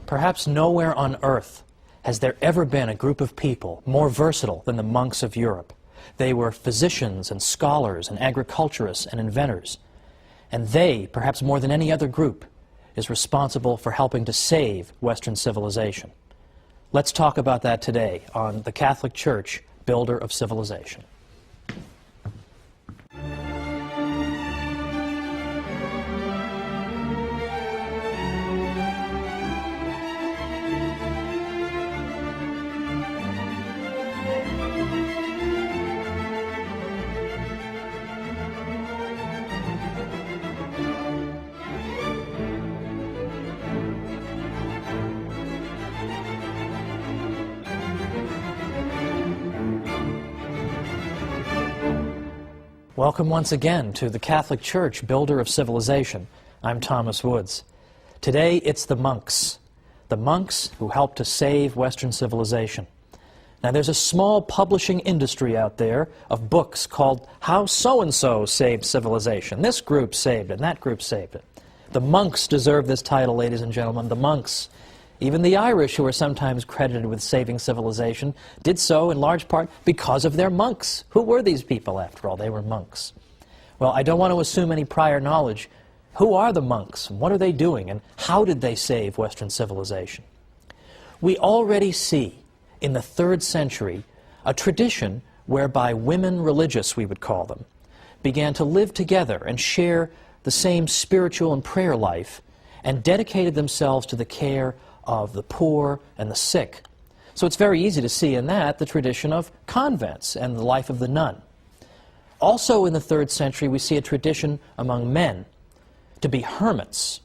Perhaps nowhere on earth has there ever been a group of people more versatile than the monks of Europe. They were physicians and scholars and agriculturists and inventors. And they, perhaps more than any other group, is responsible for helping to save Western civilization. Let's talk about that today on The Catholic Church, Builder of Civilization. Welcome once again to the Catholic Church, Builder of Civilization. I'm Thomas Woods. Today it's the monks who helped to save Western civilization. Now there's a small publishing industry out there of books called How So-and-so Saved Civilization. This group saved it, and that group saved it. The monks deserve this title, ladies and gentlemen, the monks. Even the Irish, who are sometimes credited with saving civilization, did so in large part because of their monks. Who were these people, after all? They were monks. Well, I don't want to assume any prior knowledge. Who are the monks, and what are they doing, and how did they save Western civilization? We already see, in the 3rd century, a tradition whereby women religious, we would call them, began to live together and share the same spiritual and prayer life, and dedicated themselves to the care of the poor and the sick. So it's very easy to see in that the tradition of convents and the life of the nun. Also in the 3rd century we see a tradition among men to be hermits.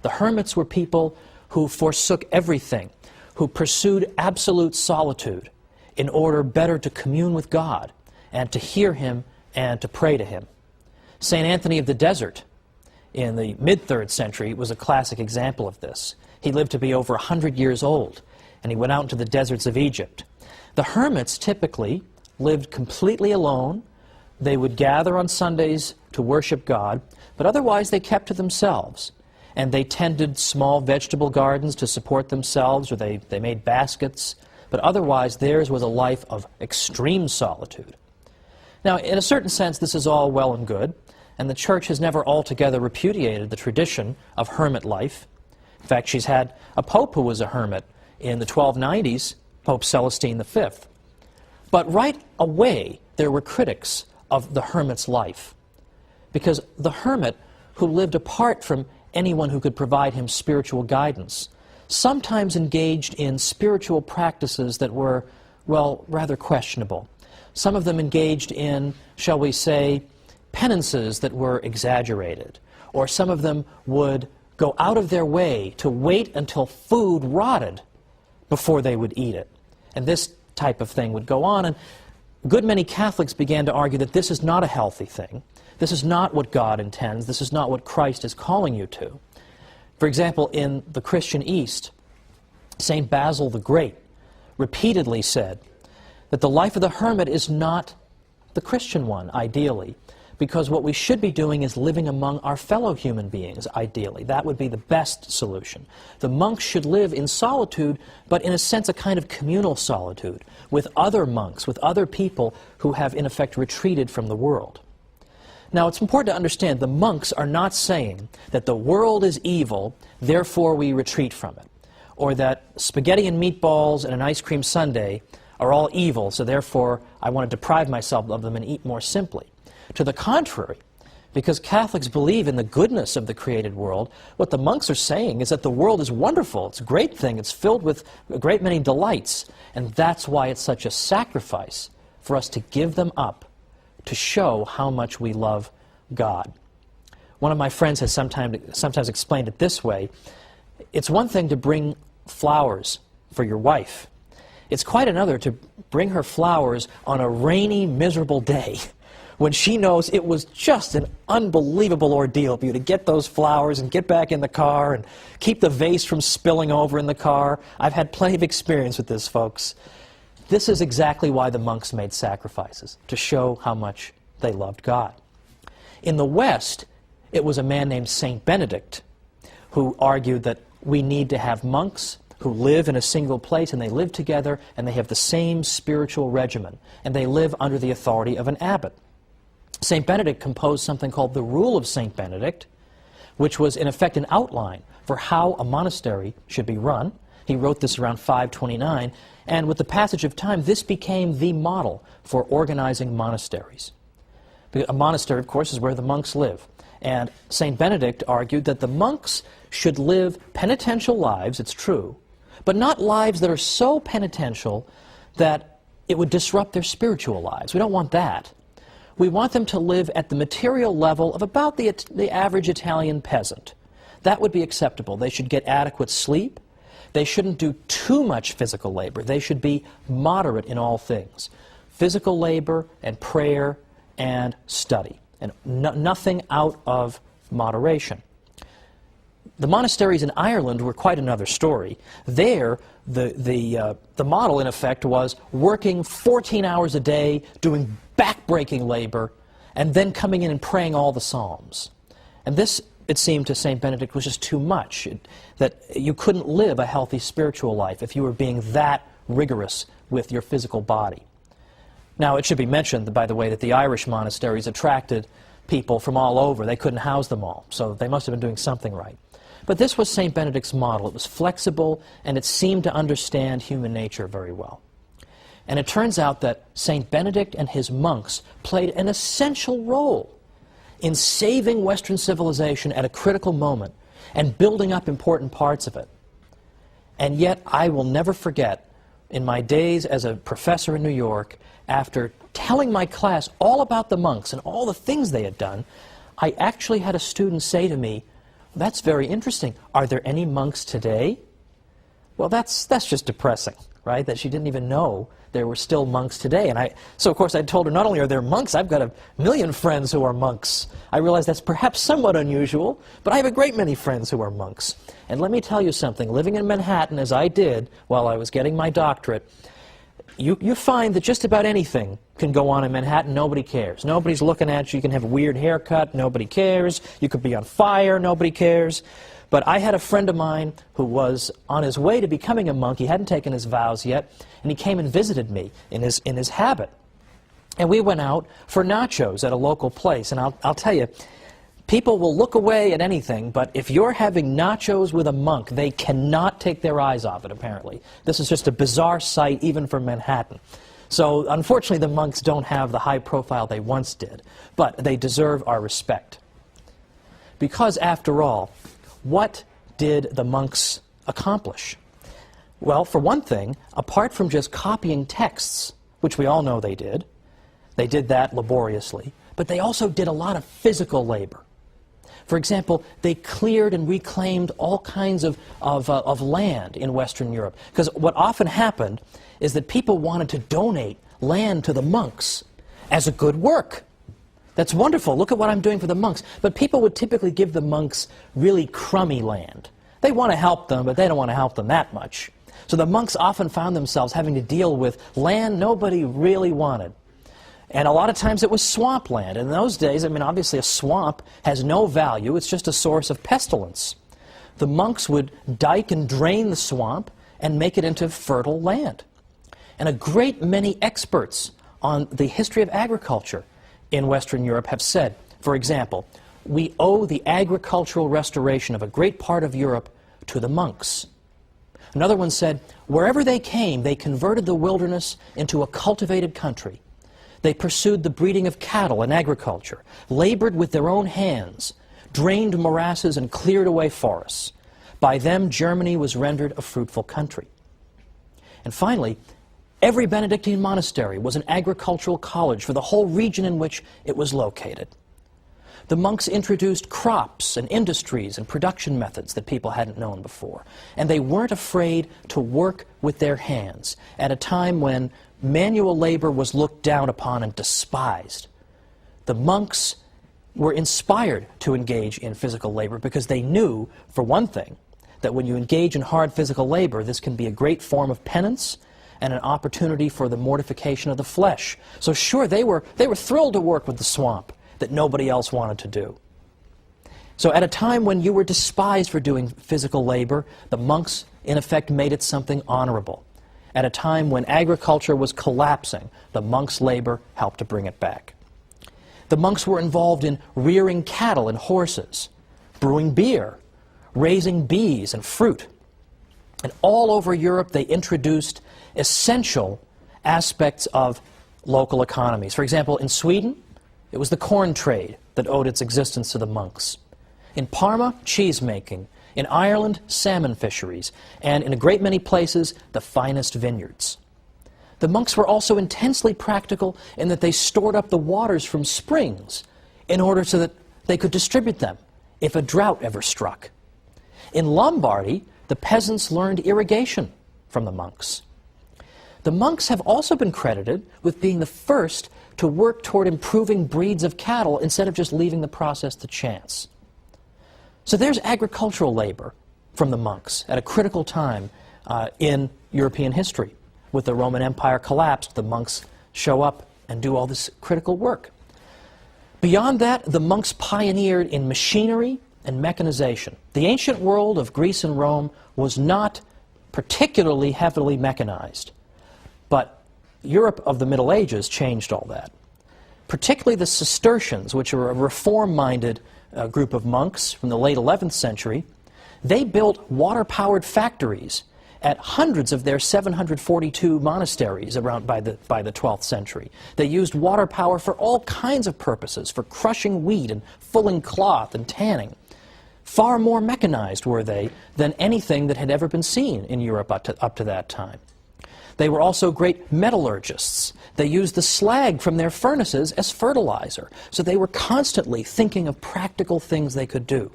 The hermits were people who forsook everything, who pursued absolute solitude in order better to commune with God and to hear Him and to pray to Him. St. Anthony of the Desert in the mid-3rd century was a classic example of this. He lived to be over 100 years old, and he went out into the deserts of Egypt. The hermits typically lived completely alone. They would gather on Sundays to worship God, but otherwise they kept to themselves. And they tended small vegetable gardens to support themselves, or they made baskets, but otherwise theirs was a life of extreme solitude. Now, in a certain sense, this is all well and good, and the Church has never altogether repudiated the tradition of hermit life. In fact, she's had a pope who was a hermit in the 1290s, Pope Celestine V. But right away, there were critics of the hermit's life, because the hermit, who lived apart from anyone who could provide him spiritual guidance, sometimes engaged in spiritual practices that were, well, rather questionable. Some of them engaged in, shall we say, penances that were exaggerated, or some of them would go out of their way to wait until food rotted before they would eat it. And this type of thing would go on, and a good many Catholics began to argue that this is not a healthy thing. This is not what God intends. This is not what Christ is calling you to. For example, in the Christian East, St. Basil the Great repeatedly said that the life of the hermit is not the Christian one, ideally, because what we should be doing is living among our fellow human beings, ideally. That would be the best solution. The monks should live in solitude, but in a sense a kind of communal solitude, with other monks, with other people who have in effect retreated from the world. Now it's important to understand the monks are not saying that the world is evil, therefore we retreat from it, or that spaghetti and meatballs and an ice cream sundae are all evil, so therefore I want to deprive myself of them and eat more simply. To the contrary, because Catholics believe in the goodness of the created world, what the monks are saying is that the world is wonderful, it's a great thing, it's filled with a great many delights, and that's why it's such a sacrifice for us to give them up to show how much we love God. One of my friends has sometimes explained it this way: it's one thing to bring flowers for your wife. It's quite another to bring her flowers on a rainy, miserable day, when she knows it was just an unbelievable ordeal for you to get those flowers and get back in the car and keep the vase from spilling over in the car. I've had plenty of experience with this, folks. This is exactly why the monks made sacrifices, to show how much they loved God. In the West, it was a man named Saint Benedict who argued that we need to have monks who live in a single place, and they live together, and they have the same spiritual regimen, and they live under the authority of an abbot. St. Benedict composed something called the Rule of St. Benedict, which was in effect an outline for how a monastery should be run. He wrote this around 529, and with the passage of time, this became the model for organizing monasteries. A monastery, of course, is where the monks live. And St. Benedict argued that the monks should live penitential lives, it's true, but not lives that are so penitential that it would disrupt their spiritual lives. We don't want that. We want them to live at the material level of about the average Italian peasant. That would be acceptable. They should get adequate sleep. They shouldn't do too much physical labor. They should be moderate in all things. Physical labor and prayer and study, and nothing out of moderation. The monasteries in Ireland were quite another story. There, the model, in effect, was working 14 hours a day, doing back-breaking labor, and then coming in and praying all the psalms. And this, it seemed to St. Benedict, was just too much, that you couldn't live a healthy spiritual life if you were being that rigorous with your physical body. Now, it should be mentioned, by the way, that the Irish monasteries attracted people from all over. They couldn't house them all, so they must have been doing something right. But this was St. Benedict's model. It was flexible, and it seemed to understand human nature very well. And it turns out that St. Benedict and his monks played an essential role in saving Western civilization at a critical moment and building up important parts of it. And yet, I will never forget, in my days as a professor in New York, after telling my class all about the monks and all the things they had done, I actually had a student say to me, "That's very interesting. Are there any monks today?" Well, that's just depressing, right? That she didn't even know there were still monks today. And so of course I told her, not only are there monks, I've got 1,000,000 friends who are monks. I realize that's perhaps somewhat unusual, but I have a great many friends who are monks. And let me tell you something, living in Manhattan as I did while I was getting my doctorate, you find that just about anything can go on in Manhattan. Nobody cares. Nobody's looking at you. You can have a weird haircut. Nobody cares. You could be on fire. Nobody cares. But I had a friend of mine who was on his way to becoming a monk. He hadn't taken his vows yet, and he came and visited me in his habit. And we went out for nachos at a local place. And I'll tell you, people will look away at anything, but if you're having nachos with a monk, they cannot take their eyes off it, apparently. This is just a bizarre sight, even for Manhattan. So, unfortunately, the monks don't have the high profile they once did, but they deserve our respect. Because, after all, what did the monks accomplish? Well, for one thing, apart from just copying texts, which we all know they did that laboriously, but they also did a lot of physical labor. For example, they cleared and reclaimed all kinds of land in Western Europe. Because what often happened is that people wanted to donate land to the monks as a good work. That's wonderful. Look at what I'm doing for the monks. But people would typically give the monks really crummy land. They want to help them, but they don't want to help them that much. So the monks often found themselves having to deal with land nobody really wanted. And a lot of times it was swampland. In those days, I mean, obviously a swamp has no value. It's just a source of pestilence. The monks would dike and drain the swamp and make it into fertile land. And a great many experts on the history of agriculture in Western Europe have said, for example, we owe the agricultural restoration of a great part of Europe to the monks. Another one said, wherever they came, they converted the wilderness into a cultivated country. They pursued the breeding of cattle and agriculture, labored with their own hands, drained morasses and cleared away forests. By them, Germany was rendered a fruitful country. And finally, every Benedictine monastery was an agricultural college for the whole region in which it was located. The monks introduced crops and industries and production methods that people hadn't known before. And they weren't afraid to work with their hands at a time when manual labor was looked down upon and despised. The monks were inspired to engage in physical labor because they knew, for one thing, that when you engage in hard physical labor, this can be a great form of penance and an opportunity for the mortification of the flesh. So sure, they were thrilled to work with the swamp that nobody else wanted to do. So at a time when you were despised for doing physical labor, the monks, in effect, made it something honorable. At a time when agriculture was collapsing, the monks' labor helped to bring it back. The monks were involved in rearing cattle and horses, brewing beer, raising bees and fruit. And all over Europe, they introduced essential aspects of local economies. For example, in Sweden, it was the corn trade that owed its existence to the monks. In Parma, cheese making. In Ireland, salmon fisheries. And in a great many places, the finest vineyards. The monks were also intensely practical in that they stored up the waters from springs in order so that they could distribute them if a drought ever struck. In Lombardy, the peasants learned irrigation from the monks. The monks have also been credited with being the first to work toward improving breeds of cattle instead of just leaving the process to chance. So there's agricultural labor from the monks at a critical time in European history. With the Roman Empire collapsed, the monks show up and do all this critical work. Beyond that, the monks pioneered in machinery and mechanization. The ancient world of Greece and Rome was not particularly heavily mechanized, but Europe of the Middle Ages changed all that. Particularly the Cistercians, which are a reform-minded group of monks from the late 11th century, they built water-powered factories at hundreds of their 742 monasteries around by the 12th century. They used water power for all kinds of purposes, for crushing wheat and fulling cloth and tanning. Far more mechanized were they than anything that had ever been seen in Europe up to that time. They were also great metallurgists. They used the slag from their furnaces as fertilizer. So they were constantly thinking of practical things they could do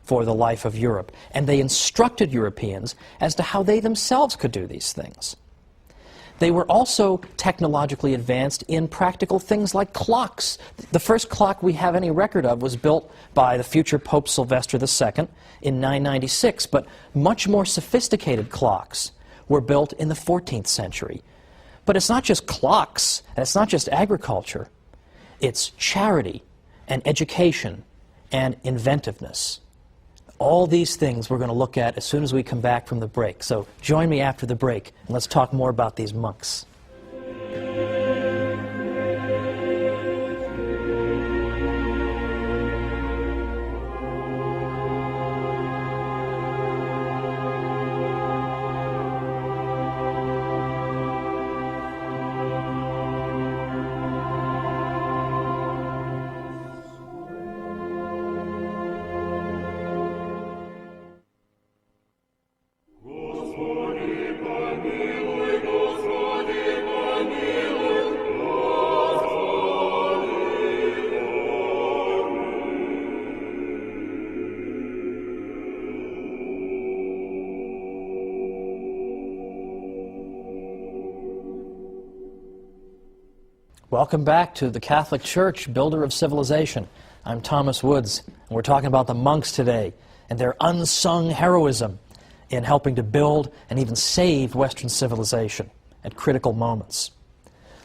for the life of Europe. And they instructed Europeans as to how they themselves could do these things. They were also technologically advanced in practical things like clocks. The first clock we have any record of was built by the future Pope Sylvester II in 996, but much more sophisticated clocks were built in the 14th century. But it's not just clocks, and it's not just agriculture. It's charity and education and inventiveness. All these things we're going to look at as soon as we come back from the break. So join me after the break, and let's talk more about these monks. Welcome back to the Catholic Church, builder of civilization. I'm Thomas Woods, and we're talking about the monks today and their unsung heroism in helping to build and even save Western civilization at critical moments.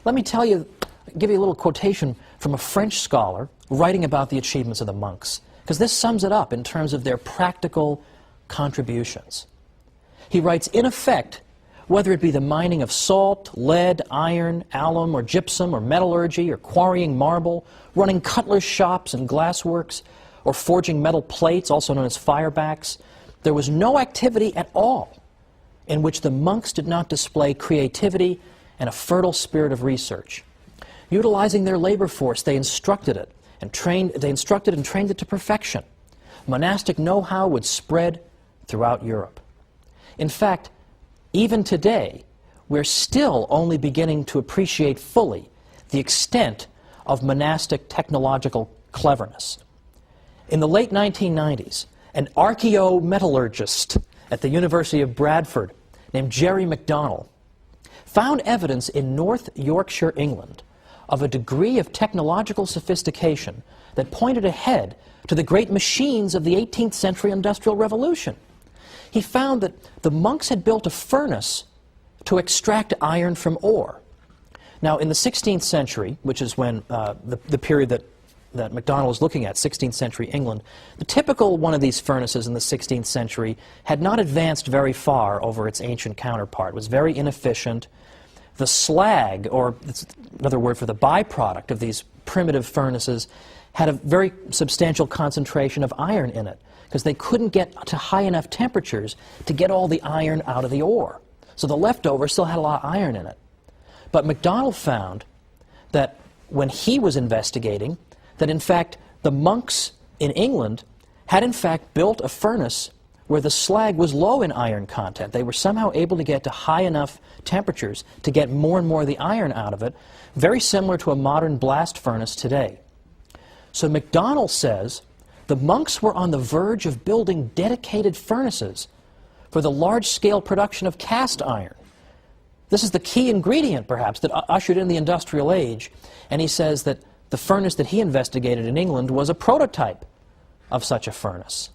Let me give you a little quotation from a French scholar writing about the achievements of the monks, because this sums it up in terms of their practical contributions. He writes, in effect, whether it be the mining of salt, lead, iron, alum, or gypsum, or metallurgy, or quarrying marble, running cutler's shops and glassworks, or forging metal plates, also known as firebacks, there was no activity at all in which the monks did not display creativity and a fertile spirit of research. Utilizing their labor force, they instructed it and trained it to perfection. Monastic know-how would spread throughout Europe. In fact, even today, we're still only beginning to appreciate fully the extent of monastic technological cleverness. In the late 1990s, an archaeometallurgist at the University of Bradford named Jerry MacDonald found evidence in North Yorkshire, England, of a degree of technological sophistication that pointed ahead to the great machines of the 18th century Industrial Revolution. He found that the monks had built a furnace to extract iron from ore. Now, in the 16th century, which is when the period that that MacDonald is looking at, 16th century England, the typical one of these furnaces in the 16th century had not advanced very far over its ancient counterpart. It was very inefficient. The slag, or another word for the byproduct of these primitive furnaces, had a very substantial concentration of iron in it, because they couldn't get to high enough temperatures to get all the iron out of the ore. So the leftover still had a lot of iron in it. But MacDonald found that when he was investigating, that in fact the monks in England had in fact built a furnace where the slag was low in iron content. They were somehow able to get to high enough temperatures to get more and more of the iron out of it, very similar to a modern blast furnace today. So MacDonald says the monks were on the verge of building dedicated furnaces for the large-scale production of cast iron. This is the key ingredient, perhaps, that ushered in the industrial age. And he says that the furnace that he investigated in England was a prototype of such a furnace.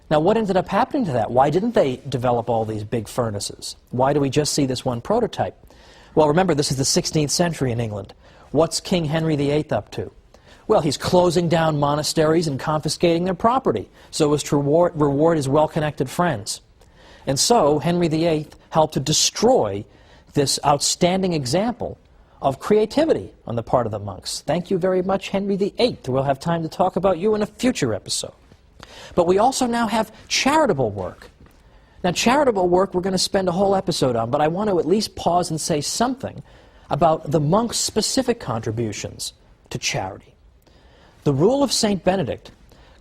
Now, what ended up happening to that? Why didn't they develop all these big furnaces? Why do we just see this one prototype? Well, remember, this is the 16th century in England. What's King Henry VIII up to? Well, he's closing down monasteries and confiscating their property so as to reward his well-connected friends. And so, Henry VIII helped to destroy this outstanding example of creativity on the part of the monks. Thank you very much, Henry VIII. We'll have time to talk about you in a future episode. But we also now have charitable work. Now, charitable work we're going to spend a whole episode on, but I want to at least pause and say something about the monks' specific contributions to charity. The rule of St. Benedict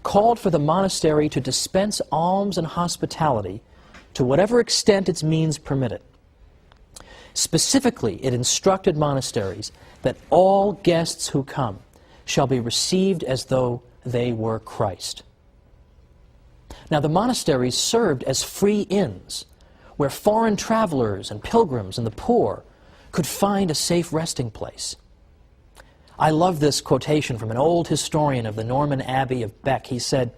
called for the monastery to dispense alms and hospitality to whatever extent its means permitted. Specifically, it instructed monasteries that all guests who come shall be received as though they were Christ. Now, the monasteries served as free inns where foreign travelers and pilgrims and the poor could find a safe resting place. I love this quotation from an old historian of the Norman Abbey of Bec. He said,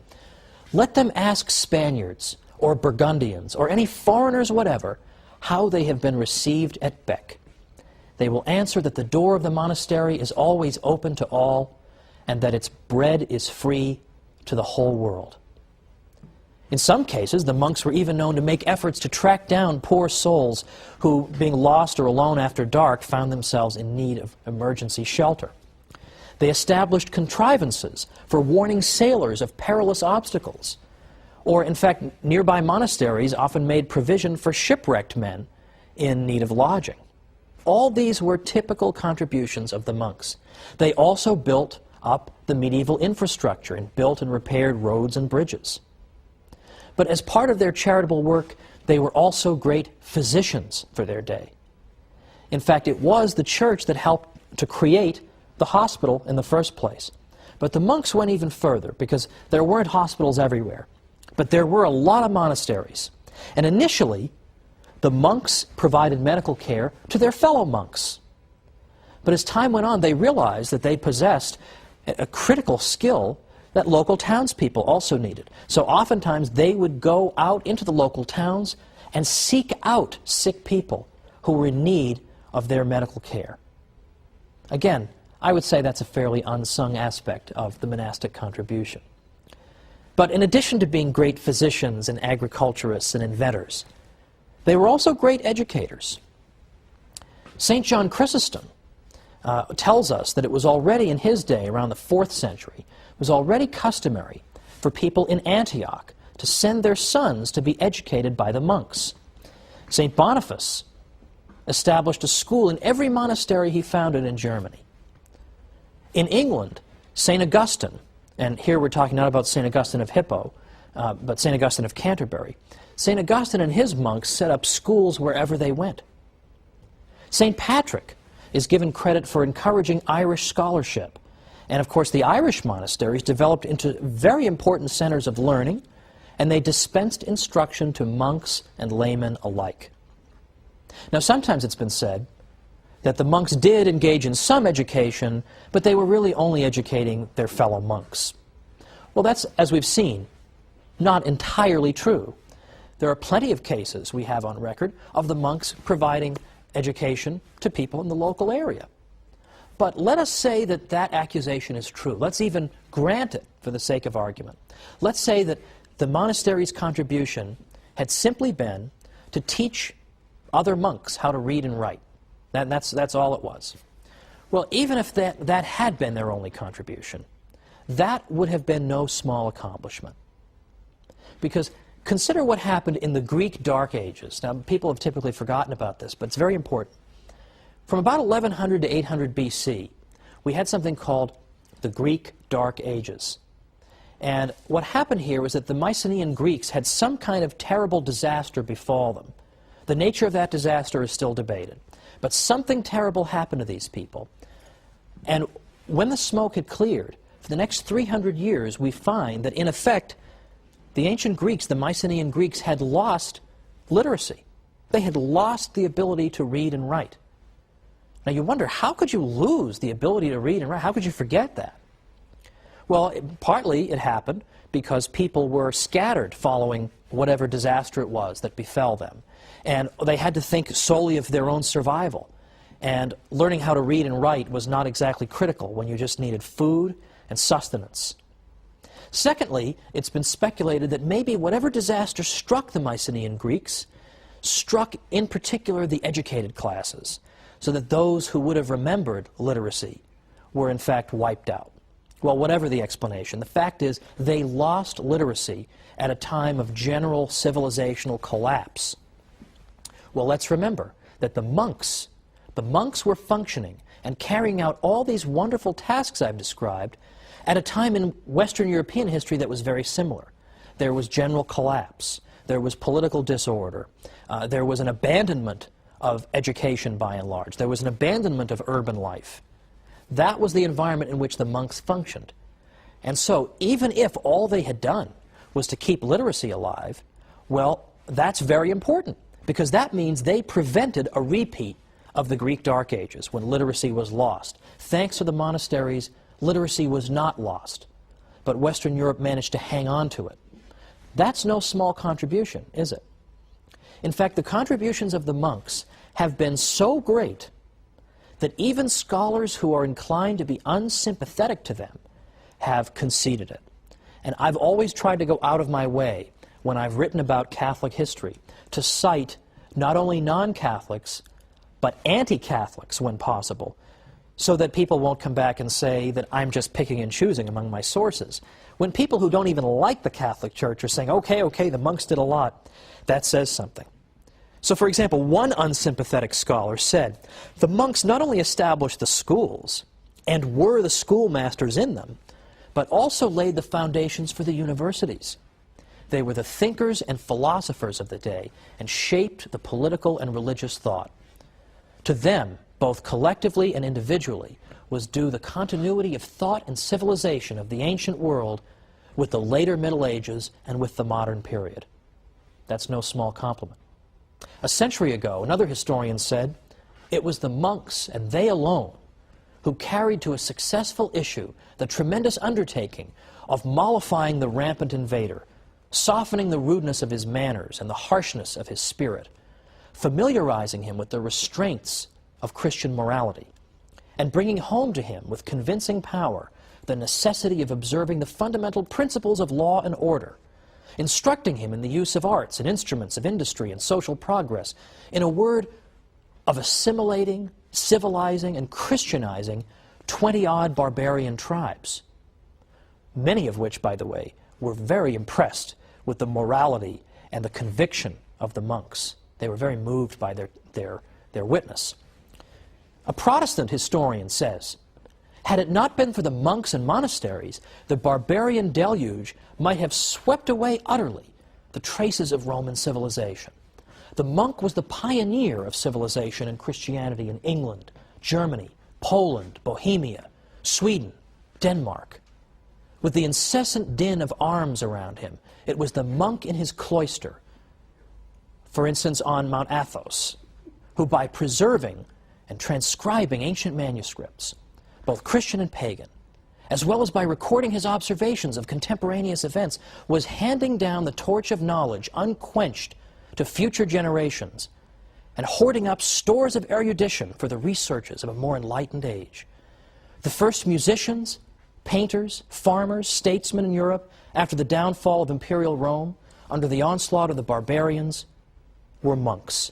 "Let them ask Spaniards or Burgundians or any foreigners whatever how they have been received at Bec. They will answer that the door of the monastery is always open to all and that its bread is free to the whole world." In some cases, the monks were even known to make efforts to track down poor souls who, being lost or alone after dark, found themselves in need of emergency shelter. They established contrivances for warning sailors of perilous obstacles. Or, in fact, nearby monasteries often made provision for shipwrecked men in need of lodging. All these were typical contributions of the monks. They also built up the medieval infrastructure and built and repaired roads and bridges. But as part of their charitable work, they were also great physicians for their day. In fact, it was the church that helped to create the hospital in the first place. But the monks went even further, because there weren't hospitals everywhere. But there were a lot of monasteries. And initially, the monks provided medical care to their fellow monks. But as time went on, they realized that they possessed a critical skill that local townspeople also needed. So oftentimes they would go out into the local towns and seek out sick people who were in need of their medical care. Again, I would say that's a fairly unsung aspect of the monastic contribution. But in addition to being great physicians and agriculturists and inventors, they were also great educators. St. John Chrysostom tells us that it was already in his day, around the 4th century, it was already customary for people in Antioch to send their sons to be educated by the monks. St. Boniface established a school in every monastery he founded in Germany. In England, St. Augustine, and here we're talking not about St. Augustine of Hippo, but St. Augustine of Canterbury, St. Augustine and his monks set up schools wherever they went. St. Patrick is given credit for encouraging Irish scholarship. And of course, the Irish monasteries developed into very important centers of learning, and they dispensed instruction to monks and laymen alike. Now, sometimes it's been said that the monks did engage in some education, but they were really only educating their fellow monks. Well, that's, as we've seen, not entirely true. There are plenty of cases we have on record of the monks providing education to people in the local area. But let us say that that accusation is true. Let's even grant it for the sake of argument. Let's say that the monastery's contribution had simply been to teach other monks how to read and write. That's all it was. Well, even if that had been their only contribution, that would have been no small accomplishment. Because consider what happened in the Greek Dark Ages. Now, people have typically forgotten about this, but it's very important. From about 1100 to 800 BC, we had something called the Greek Dark Ages. And what happened here was that the Mycenaean Greeks had some kind of terrible disaster befall them. The nature of that disaster is still debated. But something terrible happened to these people. And when the smoke had cleared, for the next 300 years, we find that, in effect, the ancient Greeks, the Mycenaean Greeks, had lost literacy. They had lost the ability to read and write. Now you wonder, how could you lose the ability to read and write? How could you forget that? Well, partly it happened because people were scattered following whatever disaster it was that befell them. And they had to think solely of their own survival. And learning how to read and write was not exactly critical when you just needed food and sustenance. Secondly, it's been speculated that maybe whatever disaster struck the Mycenaean Greeks struck in particular the educated classes, so that those who would have remembered literacy were in fact wiped out. Well, whatever the explanation, the fact is they lost literacy at a time of general civilizational collapse. Well, let's remember that the monks were functioning and carrying out all these wonderful tasks I've described at a time in Western European history that was very similar. There was general collapse. There was political disorder. There was an abandonment of education by and large. There was an abandonment of urban life. That was the environment in which the monks functioned. And so, even if all they had done was to keep literacy alive, well, that's very important, because that means they prevented a repeat of the Greek Dark Ages, when literacy was lost. Thanks to the monasteries, literacy was not lost, but Western Europe managed to hang on to it. That's no small contribution, is it? In fact, the contributions of the monks have been so great that even scholars who are inclined to be unsympathetic to them have conceded it. And I've always tried to go out of my way, when I've written about Catholic history, to cite not only non-Catholics, but anti-Catholics when possible, so that people won't come back and say that I'm just picking and choosing among my sources. When people who don't even like the Catholic Church are saying, okay, the monks did a lot, that says something. So, for example, one unsympathetic scholar said, the monks not only established the schools and were the schoolmasters in them, but also laid the foundations for the universities. They were the thinkers and philosophers of the day and shaped the political and religious thought. To them, both collectively and individually, was due the continuity of thought and civilization of the ancient world with the later Middle Ages and with the modern period. That's no small compliment. A century ago, another historian said, it was the monks, and they alone, who carried to a successful issue the tremendous undertaking of mollifying the rampant invader, softening the rudeness of his manners and the harshness of his spirit, familiarizing him with the restraints of Christian morality, and bringing home to him with convincing power the necessity of observing the fundamental principles of law and order, instructing him in the use of arts and instruments of industry and social progress, in a word, of assimilating, civilizing, and Christianizing 20-odd barbarian tribes, many of which, by the way, were very impressed with the morality and the conviction of the monks. They were very moved by their witness. A Protestant historian says, had it not been for the monks and monasteries, the barbarian deluge might have swept away utterly the traces of Roman civilization. The monk was the pioneer of civilization and Christianity in England, Germany, Poland, Bohemia, Sweden, Denmark. With the incessant din of arms around him, it was the monk in his cloister, for instance on Mount Athos, who by preserving and transcribing ancient manuscripts, both Christian and pagan, as well as by recording his observations of contemporaneous events, was handing down the torch of knowledge unquenched to future generations and hoarding up stores of erudition for the researches of a more enlightened age. The first musicians, painters, farmers, statesmen in Europe, after the downfall of imperial Rome, under the onslaught of the barbarians, were monks.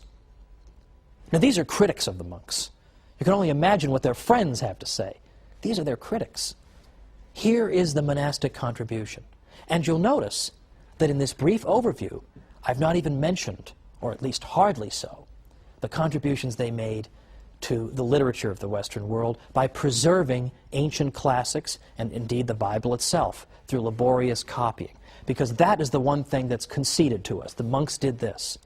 Now, these are critics of the monks. You can only imagine what their friends have to say. These are their critics. Here is the monastic contribution. And you'll notice that in this brief overview, I've not even mentioned, or at least hardly so, the contributions they made to the literature of the Western world by preserving ancient classics and indeed the Bible itself through laborious copying. Because that is the one thing that's conceded to us. The monks did this.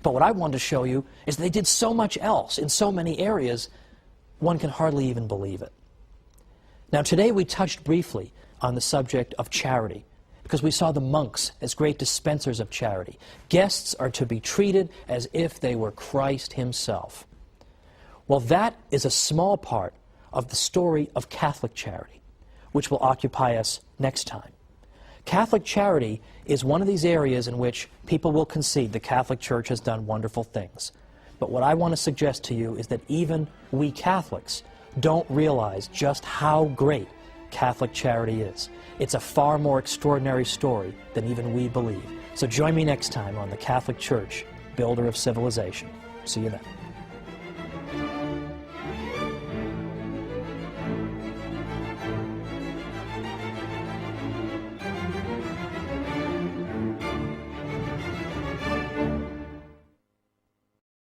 But what I want to show you is they did so much else in so many areas, one can hardly even believe it. Now, today we touched briefly on the subject of charity, because we saw the monks as great dispensers of charity. Guests are to be treated as if they were Christ himself. Well, that is a small part of the story of Catholic charity, which will occupy us next time. Catholic charity is one of these areas in which people will concede the Catholic Church has done wonderful things. But what I want to suggest to you is that even we Catholics don't realize just how great Catholic charity is. It's a far more extraordinary story than even we believe. So join me next time on the Catholic Church, Builder of Civilization. See you then.